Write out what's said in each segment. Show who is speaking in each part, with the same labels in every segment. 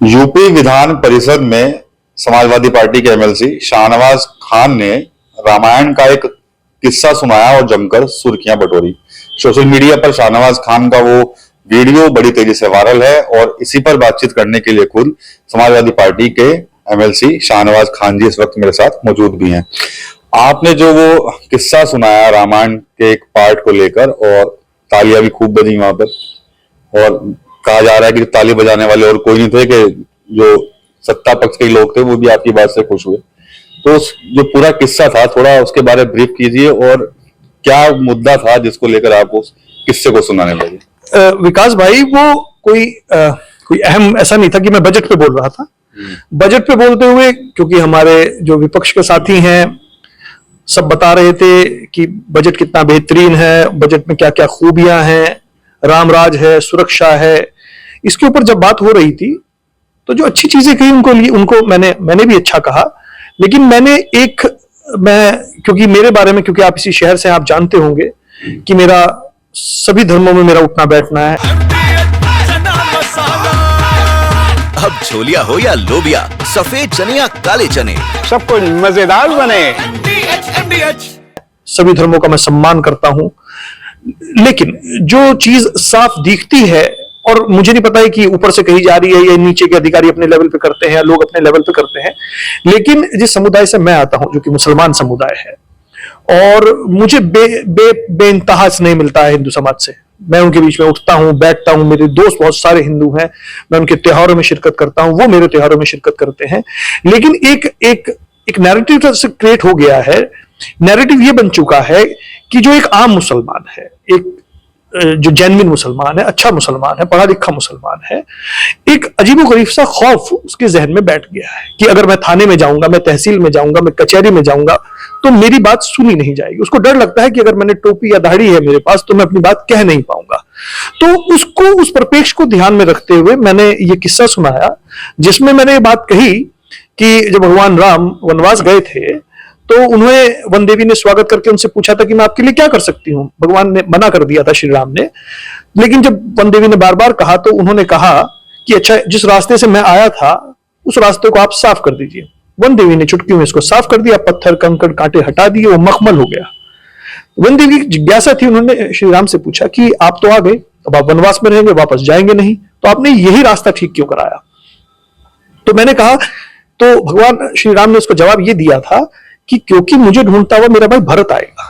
Speaker 1: UP Vidhan Parishad में Samajwadi party के MLC Shahnawaz Khan ने रामायण का एक किस्सा सुनाया और जमकर सुर्खियां बटोरी। सोशल मीडिया पर शाहनवाज खान का वो वीडियो बड़ी तेजी से वायरल है और इसी पर बातचीत करने के लिए खुद समाजवादी पार्टी के एमएलसी शाहनवाज खान जी इस वक्त मेरे साथ मौजूद भी हैं। आपने जो वो किस्सा सुनाया रामायण के एक पार्ट को लेकर, और तालियां भी खूब बजी वहां पर, और कहा जा रहा है कि ताली बजाने वाले और कोई नहीं थे, कि जो सत्ता पक्ष के लोग थे वो भी आपकी बात से खुश हुए। तो जो पूरा किस्सा था थोड़ा उसके बारे में ब्रीफ कीजिए, और क्या मुद्दा था जिसको लेकर आप उस किस्से को सुनाने लगे।
Speaker 2: विकास भाई, वो कोई अहम ऐसा नहीं था कि मैं बजट पे बोल रहा था। बजट पे बोलते हुए, क्योंकि हमारे जो विपक्ष के साथी हैं सब बता रहे थे कि बजट कितना बेहतरीन है, बजट में क्या क्या खूबियां हैं, राम राज है, सुरक्षा है, इसके ऊपर जब बात हो रही थी तो जो अच्छी चीजें कही उनको मैंने भी अच्छा कहा। लेकिन क्योंकि मेरे बारे में, क्योंकि आप इसी शहर से, आप जानते होंगे कि मेरा सभी धर्मों में मेरा उठना बैठना है।
Speaker 3: अब छोलिया हो या लोबिया, सफेद चने या काले चने,
Speaker 4: सबको मजेदार बने।
Speaker 2: सभी धर्मों का मैं सम्मान करता हूं, लेकिन जो चीज साफ दिखती है, और मुझे नहीं पता है कि ऊपर से कही जा रही है या नीचे के अधिकारी अपने लेवल पे करते हैं या लोग अपने लेवल पे करते हैं, लेकिन जिस समुदाय से मैं आता हूं, जो कि मुसलमान समुदाय है, और मुझे बेइंतहा स्नेह मिलता है हिंदू समाज से। मैं उनके बीच में उठता हूं, बैठता हूं, मेरे दोस्त बहुत सारे हिंदू हैं, मैं उनके त्योहारों में शिरकत करता हूं, वो मेरे त्योहारों में शिरकत करते हैं। लेकिन एक नैरेटिव से क्रिएट हो गया है। नैरेटिव ये बन चुका है कि जो एक आम मुसलमान है, एक जो जेन्युइन मुसलमान है, अच्छा मुसलमान है, पढ़ा लिखा मुसलमान है, एक अजीबोगरीब सा खौफ उसके जहन में बैठ गया है कि अगर मैं थाने में जाऊंगा, मैं तहसील में जाऊंगा, मैं कचहरी में जाऊंगा तो मेरी बात सुनी नहीं जाएगी। उसको डर लगता है कि अगर मैंने टोपी या दाढ़ी है मेरे पास तो मैं अपनी बात कह नहीं पाऊंगा। तो उस परिप्रेक्ष्य को ध्यान में रखते हुए मैंने ये किस्सा सुनाया, जिसमें मैंने ये बात कही कि जब भगवान राम वनवास गए थे तो उन्होंने, वन देवी ने स्वागत करके उनसे पूछा था कि मैं आपके लिए क्या कर सकती हूँ। भगवान ने मना कर दिया था, श्री राम ने। लेकिन जब वन देवी ने बार बार कहा तो उन्होंने कहा कि अच्छा, जिस रास्ते से मैं आया था उस रास्ते को आप साफ कर दीजिए। वन देवी ने चुटकियों में इसको साफ कर दिया, पत्थर कंकड़ कांटे हटा दिए, वो मखमल हो गया। वन देवी की जिज्ञासा थी, उन्होंने श्री राम से पूछा कि आप तो आ गए, अब आप वनवास में रहेंगे, वापस जाएंगे नहीं, तो आपने यही रास्ता ठीक क्यों कराया। तो मैंने कहा, तो भगवान श्री राम ने उसको जवाब ये दिया था कि क्योंकि मुझे ढूंढता हुआ मेरा भाई भरत आएगा,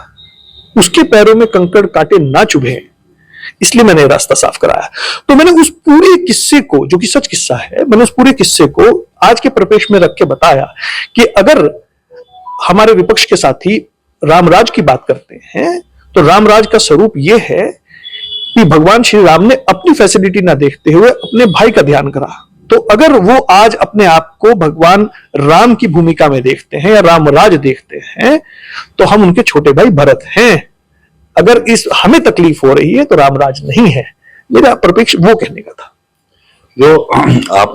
Speaker 2: उसके पैरों में कंकड़ कांटे ना चुभे, इसलिए मैंने रास्ता साफ कराया। तो मैंने उस पूरे किस्से को, जो कि सच किस्सा है, मैंने उस पूरे किस्से को आज के परिपेक्ष में रख के बताया कि अगर हमारे विपक्ष के साथी रामराज की बात करते हैं तो रामराज का स्वरूप यह है कि भगवान श्री राम ने अपनी फैसिलिटी ना देखते हुए अपने भाई का ध्यान करा। तो अगर वो आज अपने आप को भगवान राम की भूमिका में देखते हैं या रामराज देखते हैं, तो हम उनके छोटे भाई भरत हैं। अगर हमें तकलीफ हो रही है तो रामराज नहीं है। मेरा परिप्रेक्ष्य वो कहने का था।
Speaker 1: जो आप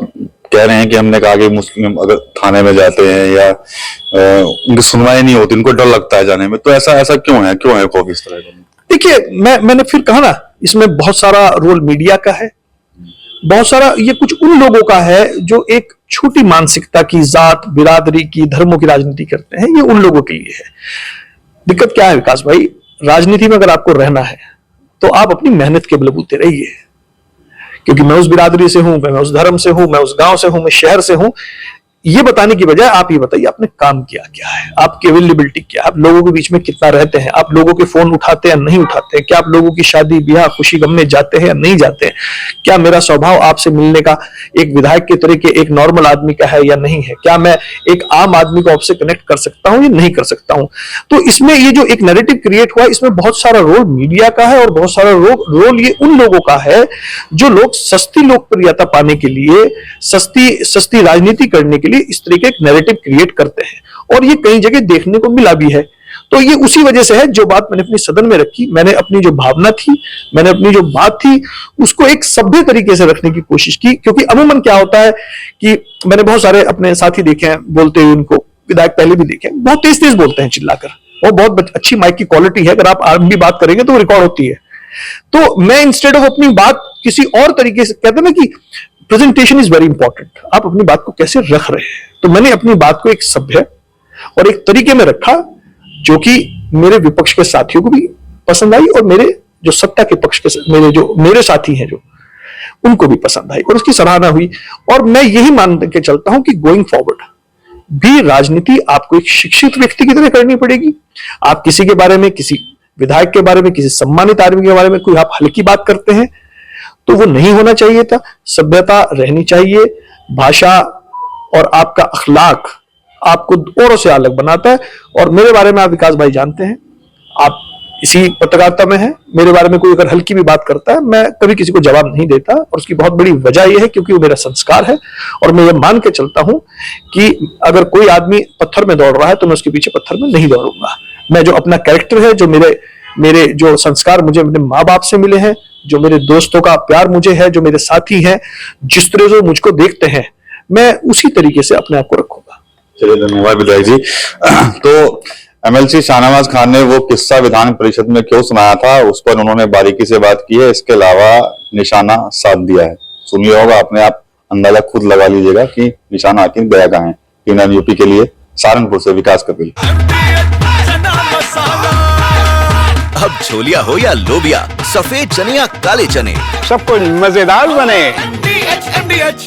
Speaker 1: कह रहे हैं कि हमने कहा कि मुस्लिम अगर थाने में जाते हैं या उनकी सुनवाई नहीं होती, उनको डर लगता है जाने में, तो ऐसा क्यों है खौफ इस तरह का?
Speaker 2: देखिए, मैंने फिर कहा ना, इसमें बहुत सारा रोल मीडिया का है, बहुत सारा ये कुछ उन लोगों का है जो एक छोटी मानसिकता की, जात बिरादरी की, धर्मों की राजनीति करते हैं। ये उन लोगों के लिए है। दिक्कत क्या है विकास भाई, राजनीति में अगर आपको रहना है तो आप अपनी मेहनत के बलबूते रहिए। क्योंकि मैं उस बिरादरी से हूं, मैं उस धर्म से हूं, मैं उस गांव से हूं, मैं शहर से हूं, ये बताने की बजाय आप ये बताइए आपने काम किया क्या है, आपकी अवेलेबिलिटी क्या है, आप लोगों के बीच में कितना रहते हैं, आप लोगों के फोन उठाते हैं या नहीं उठाते हैं, क्या आप लोगों की शादी ब्याह खुशी गम में जाते हैं या नहीं जाते हैं, क्या मेरा स्वभाव आपसे मिलने का एक विधायक के तरीके एक नॉर्मल आदमी का है या नहीं है, क्या मैं एक आम आदमी को आपसे कनेक्ट कर सकता हूं या नहीं कर सकता हूं। तो इसमें ये जो एक नैरेटिव क्रिएट हुआ, इसमें बहुत सारा रोल मीडिया का है और बहुत सारा रोल ये उन लोगों का है जो लोग सस्ती लोकप्रियता पाने के लिए, सस्ती राजनीति करने के लिए इस तरीके एक नैरेटिव क्रिएट करते हैं, और ये कई जगह देखने को मिला भी है। तो ये उसी वजह से है, जो बात मैंने अपनी सदन में रखी, मैंने अपनी जो भावना थी, मैंने अपनी जो बात थी, उसको एक सभ्य तरीके से रखने की कोशिश की। क्योंकि अमूमन क्या होता है कि मैंने बहुत सारे अपने साथी देखे हैं बोलते हुए, उनको विधायक पहले भी देखे, बहुत तेज तेज बोलते हैं चिल्लाकर, और बहुत अच्छी माइक की क्वालिटी है, अगर आप आरएमबी बात करेंगे तो वो रिकॉर्ड होती है। तो मैं इंस्टेड ऑफ अपनी बात किसी और तरीके से, कहते हैं ना कि प्रेजेंटेशन इज वेरी इंपॉर्टेंट, आप अपनी बात को कैसे रख रहे हैं। तो मैंने अपनी बात को एक सभ्य और एक तरीके में रखा जो कि मेरे विपक्ष के साथियों को भी पसंद आई और मेरे जो सत्ता के पक्ष के मेरे साथी हैं जो उनको भी पसंद आई और उसकी सराहना हुई। और मैं यही मान के चलता हूं कि गोइंग फॉरवर्ड भी राजनीति आपको एक शिक्षित व्यक्ति की तरह करनी पड़ेगी। आप किसी के बारे में, किसी विधायक के बारे में, किसी सम्मानित आदमी के बारे में कोई आप हल्की बात करते हैं तो वो नहीं होना चाहिए था। सभ्यता रहनी चाहिए। भाषा और आपका अखलाक आपको औरों से अलग बनाता है। और मेरे बारे में आप विकास भाई जानते हैं, आप इसी पत्रकारिता में है, मेरे बारे में कोई अगर हल्की भी बात करता है मैं कभी किसी को जवाब नहीं देता और उसकी बहुत बड़ी वजह यह है क्योंकि वो मेरा संस्कार है। और मैं ये मान के चलता हूं कि अगर कोई आदमी पत्थर में दौड़ रहा है तो मैं उसके पीछे पत्थर में नहीं दौड़ूंगा। मैं जो अपना कैरेक्टर है, जो मेरे जो संस्कार मुझे अपने माँ बाप से मिले हैं, जो मेरे दोस्तों का प्यार मुझे है, जो मेरे साथी हैं, जिस तरह से मुझको देखते हैं, मैं उसी तरीके से अपने आप को रखूंगा।
Speaker 1: चलिए, धन्यवाद विधायक जी। तो एमएलसी शाहनवाज खान ने वो किस्सा विधान परिषद में क्यों सुनाया था उस पर उन्होंने बारीकी से बात की है। इसके अलावा निशाना साध दिया है, सुनिए होगा, अपने आप अंदाजा खुद लगा लीजिएगा कि निशाना आखिर गया कहां है। टीएन यूपी के लिए सहारनपुर से विकास कपिल।
Speaker 3: अब छोलिया हो या लोबिया, सफेद चने या काले चने,
Speaker 4: सब कुछ मजेदार बने।
Speaker 3: MDH